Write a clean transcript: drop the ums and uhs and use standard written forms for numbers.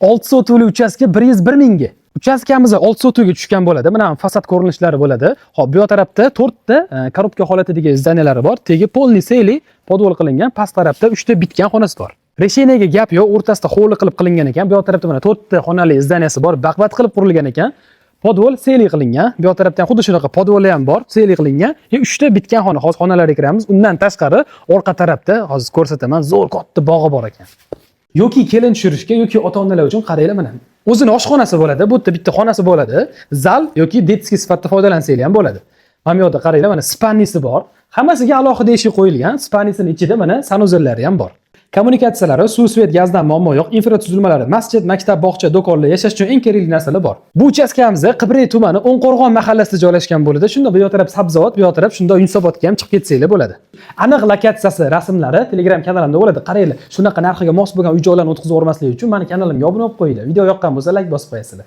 6 sotuvli uchastka 101 mingga. Uchastkamiz 6 sotuvga tushgan bo'ladi. Mana fasad ko'rinishlari bo'ladi. Xo'p, bu tarafda 4 ta korobka holatidagi zdaniyalari bor. Tegi polniy seli podvol qilingan, past tarafda 3 ta bitgan xonasi bor. Resheniyaga gap yo'q, o'rtasida hovli qilib qilingan ekan. Bu tarafda mana 4 ta xonali zdaniyasi bor, baqvat qilib qurilgan ekan. Podvol seli qilingan. Bu tarafda ham xuddi shunaqa podvoli ham bor, seli qilingan. 3 ta bitgan xona, hozir xonalarga kiramiz. Undan tashqari orqa tarafda hozir ko'rsataman, zo'r katta bog'i bor ekan. Yoki kelin tushirishga yoki ota-onalar uchun qaranglar mana. O'zini oshxonasi bo'ladi, bu yerda bitta xonasi bo'ladi, zal yoki detskiy sifatida foydalansanglar ham bo'ladi. Mana bu yerda qaranglar, mana spannisi bor. Hammasiga alohida eshik qo'yilgan. Spannisining ichida mana sanuzellari ham bor. Kommunikatsiyalari, suv, svet, gazdan muammo yo'q. Infratuzilmalari, masjid, maktab, bog'cha, do'konlar, yashash uchun eng kerakli narsalar bor. Bu uchastkamiz Qibrey tumani O'nqo'rg'on mahallasida joylashgan bo'ladi. Shunda bu taraf sabzavot, bu taraf shunda Yunusobodga ham chiqib ketsanglar bo'ladi. Aniq lokatsiyasi, rasmlari Telegram kanalimda bo'ladi. Qaranglar, shunaqa narxiga mos bo'lgan uy-joylarni o'tkazib o'rmaslik uchun meni kanalimga obuna bo'lib qo'yinglar. Video yoqqan bo'lsa like bosib qo'yasizlar.